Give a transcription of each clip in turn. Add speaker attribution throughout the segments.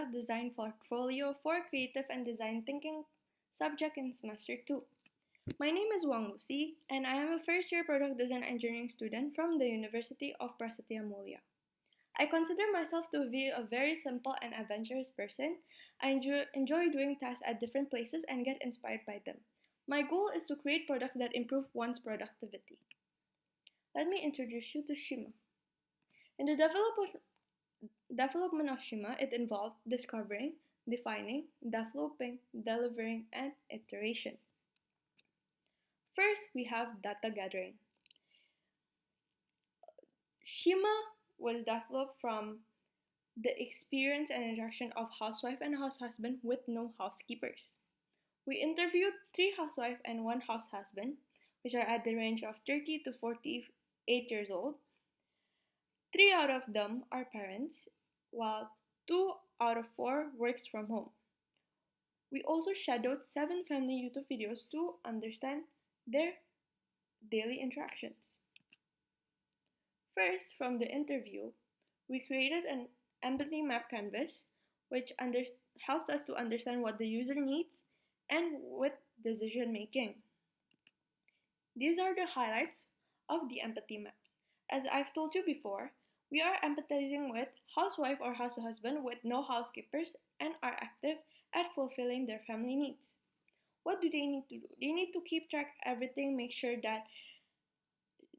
Speaker 1: product design portfolio for creative and design thinking subject in semester 2. My name is Wang Lusi, and I am a first year product design engineering student from the University of Prasetya Mulia. I consider myself to be a very simple and adventurous person. I enjoy doing tasks at different places and get inspired by them. My goal is to create products that improve one's productivity. Let me introduce you to SHEMA. In the development of SHEMA, it involved discovering, defining, developing, delivering, and iteration. First, we have data gathering. SHEMA was developed from the experience and interaction of housewife and househusband with no housekeepers. We interviewed 3 housewives and 1 househusband, which are at the range of 30 to 48 years old. 3 out of them are parents, while 2 out of 4 works from home. We also shadowed 7 family YouTube videos to understand their daily interactions. First, from the interview, we created an empathy map canvas, which helps us to understand what the user needs and with decision making. These are the highlights of the empathy maps. As I've told you before, we are empathizing with housewife or househusband with no housekeepers and are active at fulfilling their family needs. What do they need to do? They need to keep track of everything, make sure that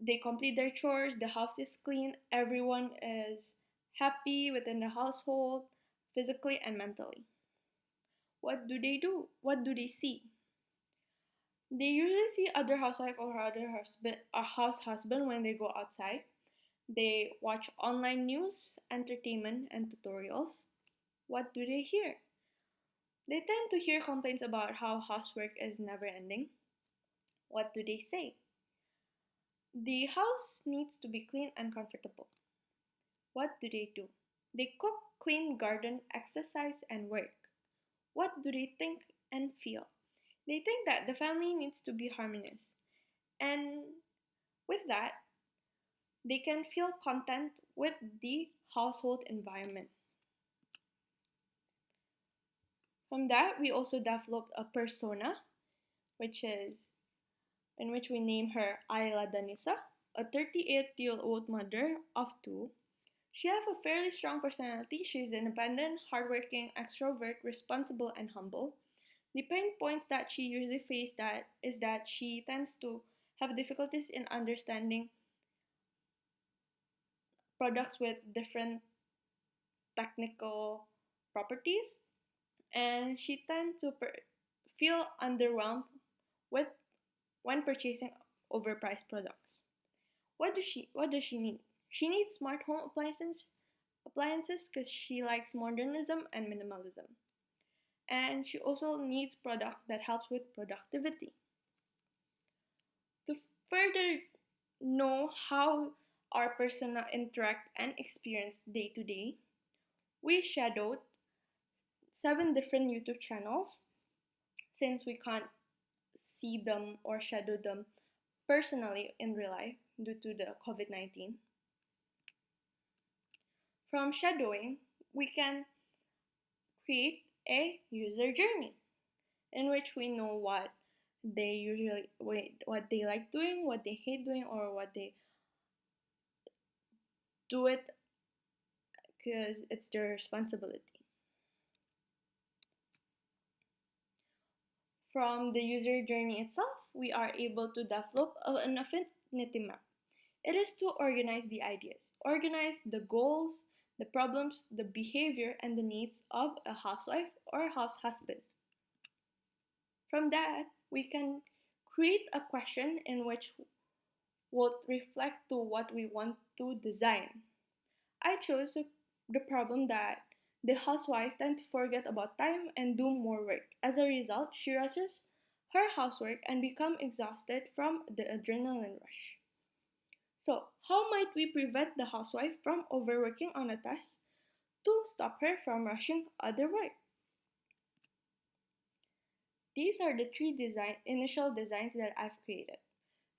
Speaker 1: they complete their chores, the house is clean, everyone is happy within the household, physically and mentally. What do they do? What do they see? They usually see other housewife or house husband when they go outside. They watch online news, entertainment, and tutorials. What do they hear? They tend to hear complaints about how housework is never ending. What do they say? The house needs to be clean and comfortable. What do? They cook, clean, garden, exercise, and work. What do they think and feel? They think that the family needs to be harmonious. And with that, they can feel content with the household environment. From that, we also developed a persona, in which we name her Ayla Danisa, a 38-year-old mother of 2. She has a fairly strong personality. She's independent, hardworking, extrovert, responsible, and humble. The pain points that she usually faces is that she tends to have difficulties in understanding products with different technical properties, and she tends to feel underwhelmed with when purchasing overpriced products. What does she need? She needs smart home appliances because she likes modernism and minimalism. And she also needs product that helps with productivity. To further know how our persona interact and experience day to day, we shadowed 7 different YouTube channels since we can't see them or shadow them personally in real life due to the COVID-19. From shadowing, we can create a user journey in which we know what they like doing, what they hate doing, or what they do it because it's their responsibility. From the user journey itself, we are able to develop an affinity map. It is to organize the ideas, organize the goals, the problems, the behavior, and the needs of a housewife or a house husband. From that, we can create a question in which will reflect to what we want to design. I chose the problem that the housewife tends to forget about time and do more work. As a result, she rushes her housework and becomes exhausted from the adrenaline rush. So, how might we prevent the housewife from overworking on a task to stop her from rushing other work? These are the 3 initial designs that I've created.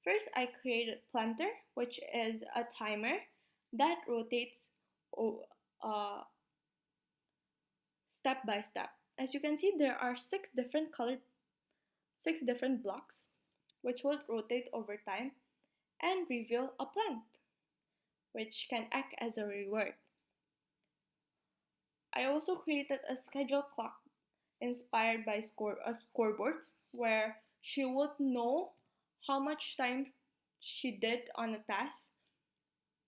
Speaker 1: First, I created Planter, which is a timer that rotates step by step. As you can see, there are six different blocks, which will rotate over time and reveal a plant, which can act as a reward. I also created a schedule clock inspired by scoreboards where she would know how much time she did on a task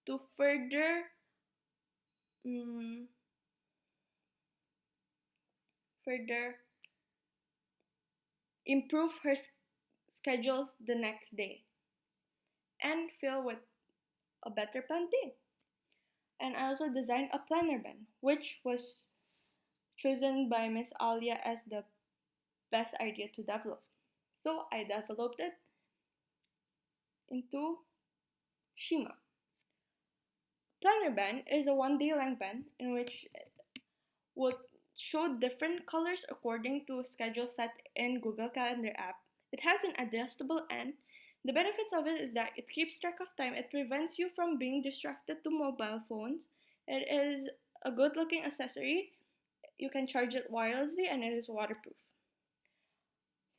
Speaker 1: to mm, further improve her schedules the next day and feel with a better planting. And I also designed a planner band, which was chosen by Miss Alia as the best idea to develop. So I developed it into SHEMA. Planner band is a 1 day length band in which it would show different colors according to a schedule set in Google Calendar app. It has an adjustable end. The benefits of it is that it keeps track of time. It prevents you from being distracted to mobile phones. It is a good looking accessory. You can charge it wirelessly and it is waterproof.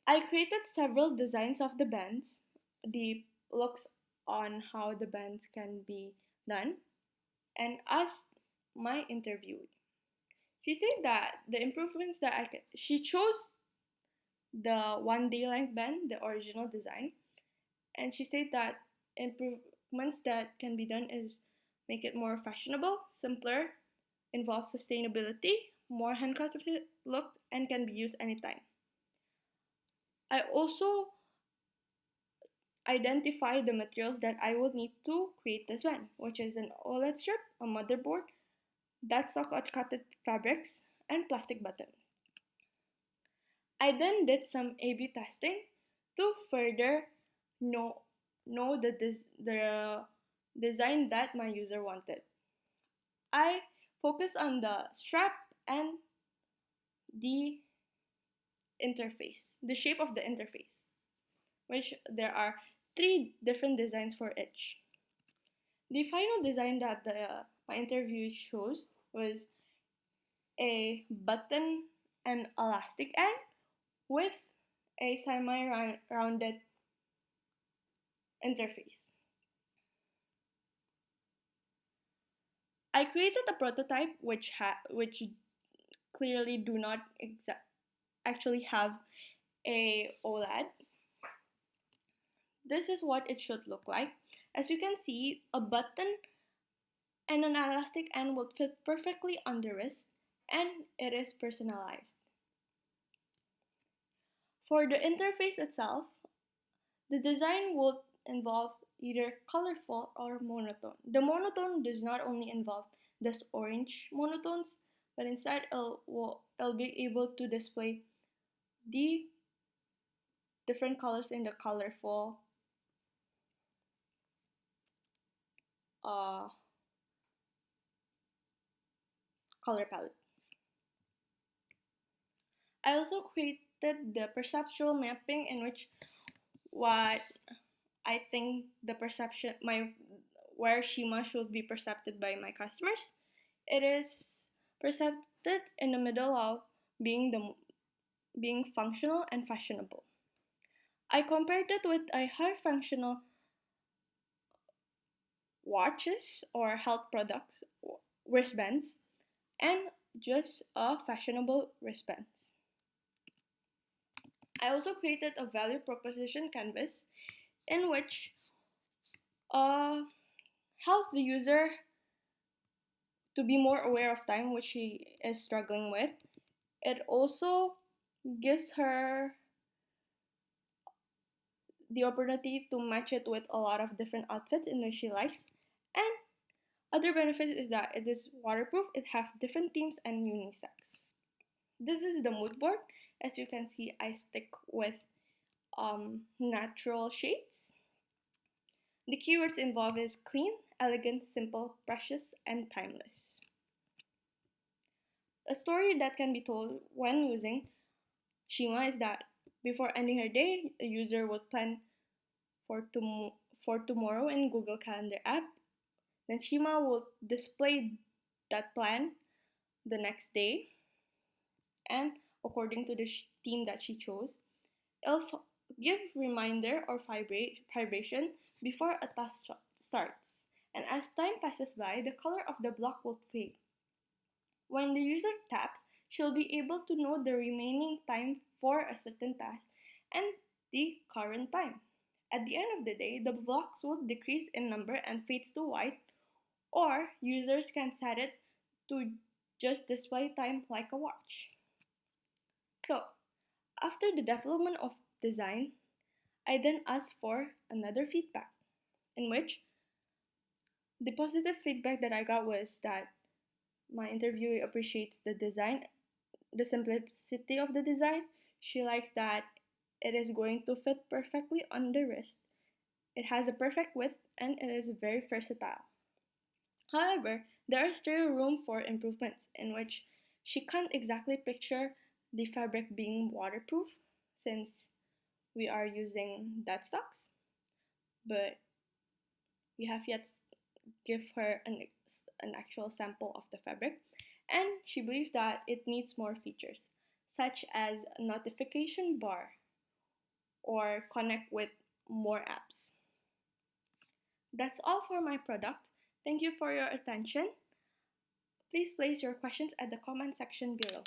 Speaker 1: I created several designs of the bands, the looks on how the bands can be done, and asked my interviewee. She said that the improvements that she chose the 1 day length band, the original design, and she said that improvements that can be done is make it more fashionable, simpler, involves sustainability, more handcrafted look, and can be used anytime. I also identify the materials that I will need to create this one, which is an OLED strip, a motherboard, that stock cutted fabrics, and plastic buttons. I then did some A/B testing to further know the design that my user wanted. I focused on the strap and the interface, the shape of the interface, which there are 3 different designs for each. The final design that my interview chose was a button and elastic end with a semi-rounded interface. I created a prototype which clearly do not actually have a OLED. This is what it should look like. As you can see, a button and an elastic end will fit perfectly on the wrist, and it is personalized. For the interface itself, the design will involve either colorful or monotone. The monotone does not only involve this orange monotones, but instead it'll be able to display the different colors in the colorful color palette. I also created the perceptual mapping in which what I think the perception where SHEMA should be perceived by my customers. It is perceived in the middle of being functional and fashionable. I compared it with a high functional watches or health products, wristbands, and just a fashionable wristbands. I also created a value proposition canvas in which helps the user to be more aware of time which she is struggling with. It also gives her the opportunity to match it with a lot of different outfits in which she likes. And other benefits is that it is waterproof, it has different themes and unisex. This is the mood board. As you can see, I stick with natural shades. The keywords involved is clean, elegant, simple, precious, and timeless. A story that can be told when using SHEMA is that before ending her day, a user would plan for tomorrow in Google Calendar app. Then SHEMA will display that plan the next day. and according to the theme that she chose, it'll give reminder or vibration before a task starts. And as time passes by, the color of the block will fade. When the user taps, she'll be able to know the remaining time for a certain task and the current time. At the end of the day, the blocks will decrease in number and fades to white, or users can set it to just display time like a watch. So, after the development of design, I then asked for another feedback, in which the positive feedback that I got was that my interviewee appreciates the design, the simplicity of the design. She likes that it is going to fit perfectly on the wrist. It has a perfect width and it is very versatile. However, there is still room for improvements in which she can't exactly picture the fabric being waterproof since we are using dead stocks, but we have yet give her an actual sample of the fabric, and she believes that it needs more features, such as a notification bar or connect with more apps. That's all for my product. Thank you for your attention. Please place your questions at the comment section below.